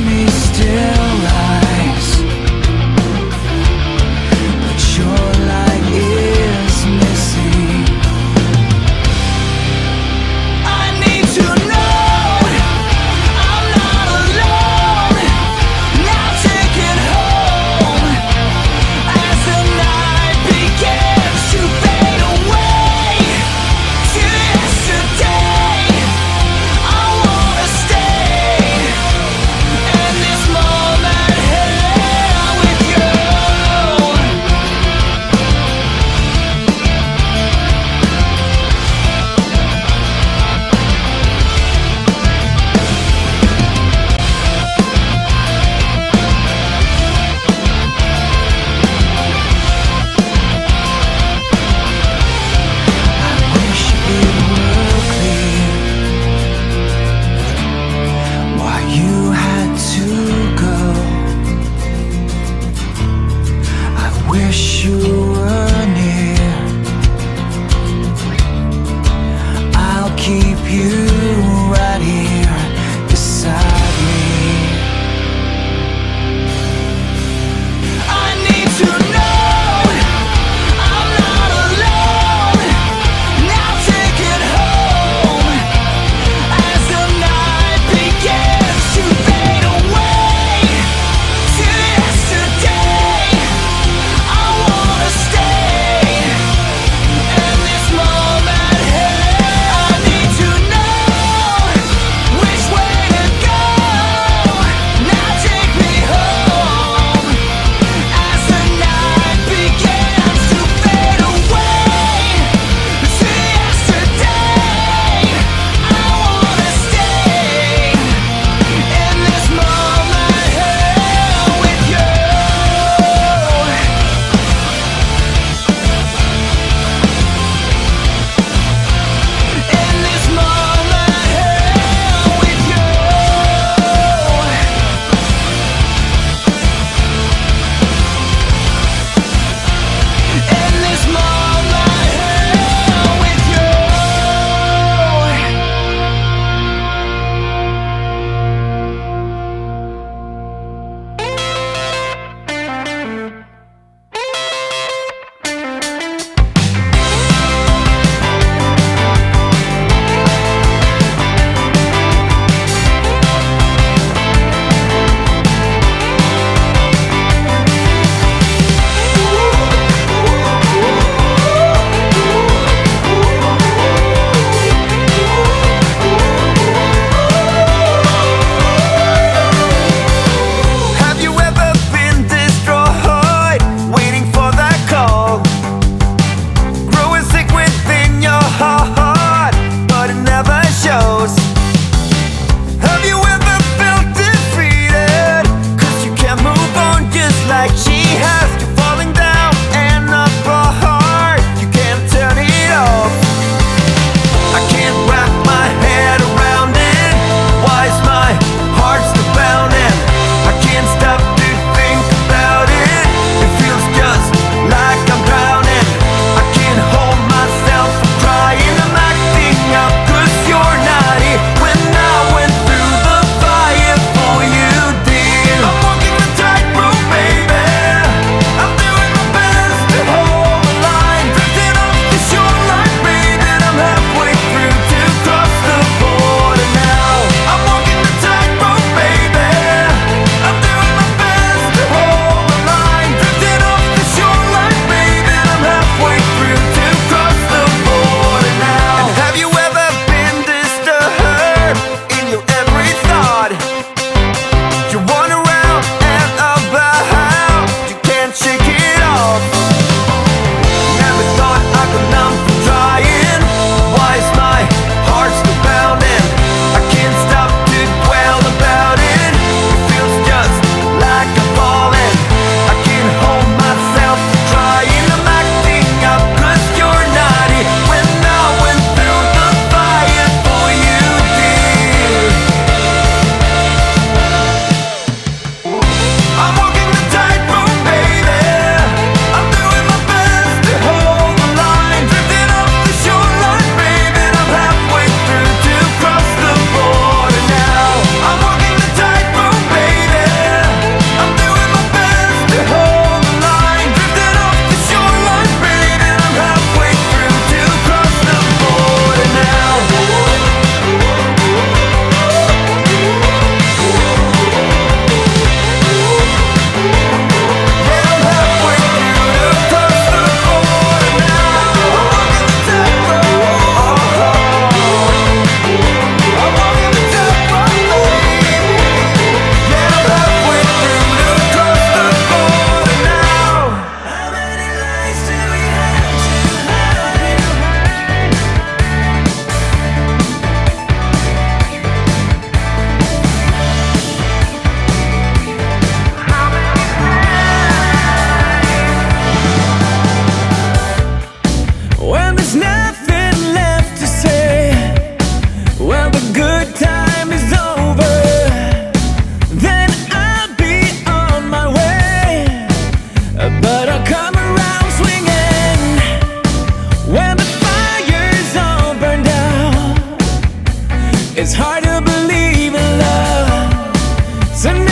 me still rise, but your light is missing. I need to know I'm not alone. Now take it home as the night begins to fade away to yesterday. I wanna stay and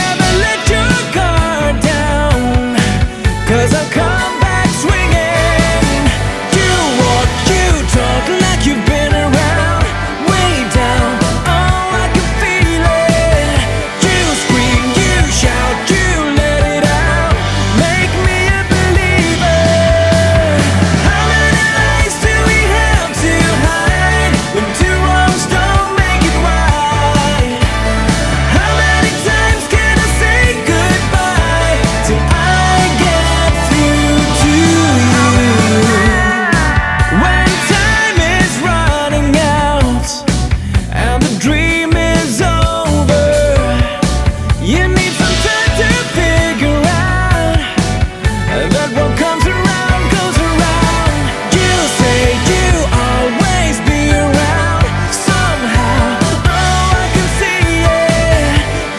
never let your guard down, 'cause I'll come back swinging. You walk, you talk like you've been around, way down, oh I can feel it. You scream, you shout, you let it out, make me a believer. How many lies do we have to hide when two wrongs don't make it right? How many times can I say goodbye till I get through to you? When time is running out and the dream is over, you need some time to figure out that what comes around goes around. You say you always be around somehow, oh I can see it.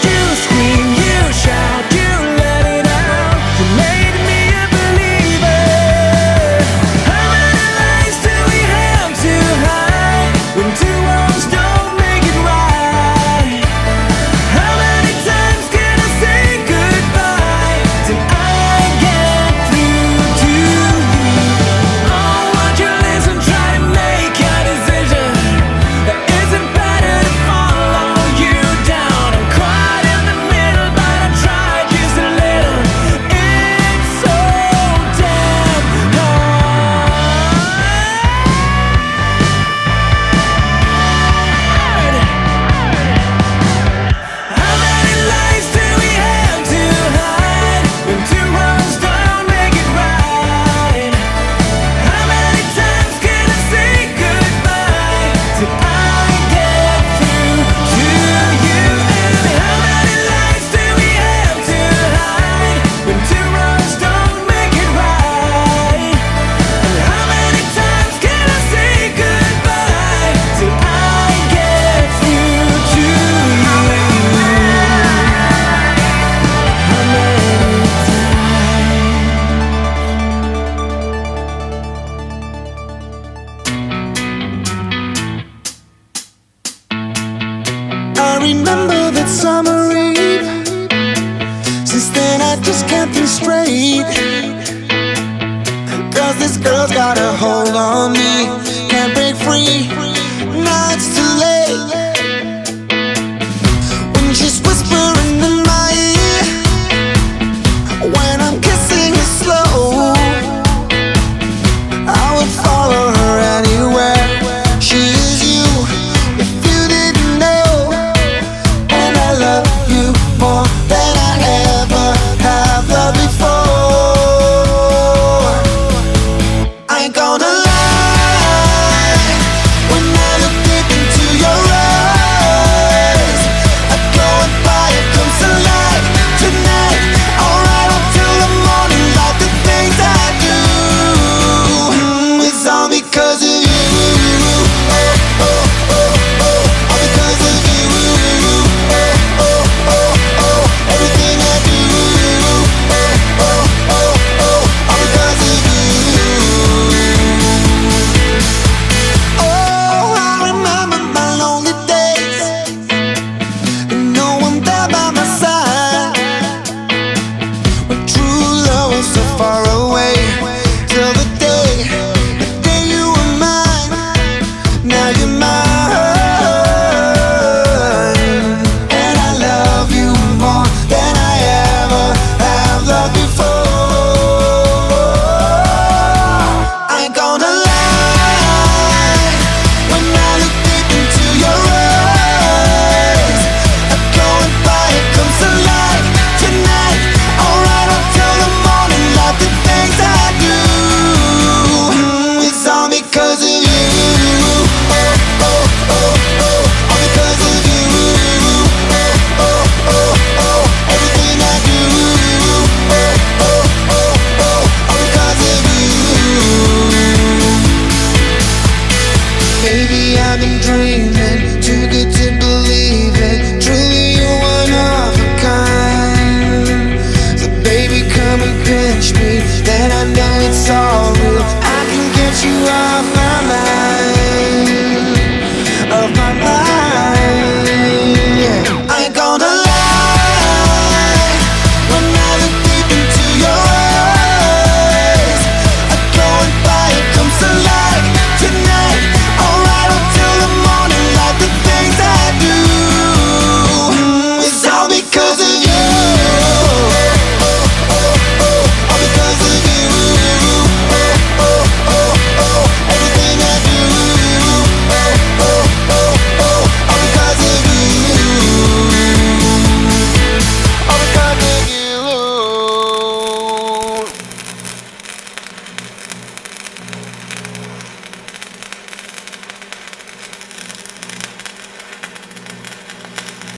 You scream, you shout, you let it out, you made me a believer. How many lies do we have to hide when two wrongs don't make it right? How many times can I say goodbye till I get through to you? Oh, won't you listen, try to make your decision. Is it better to follow you down? I'm caught in the middle, but I tried just a little. It's so damn hard. How many lies do we have to hide when two wrongs don't make it right? How many times can I say goodbye till I get through to you? And how many lies do we have to hide when two wrongs don't make it right? And how many times can I say goodbye till I get through to you? How many I remember that summer eve. Since then I just can't think straight, 'cause this girl's got a hold on me, can't break free.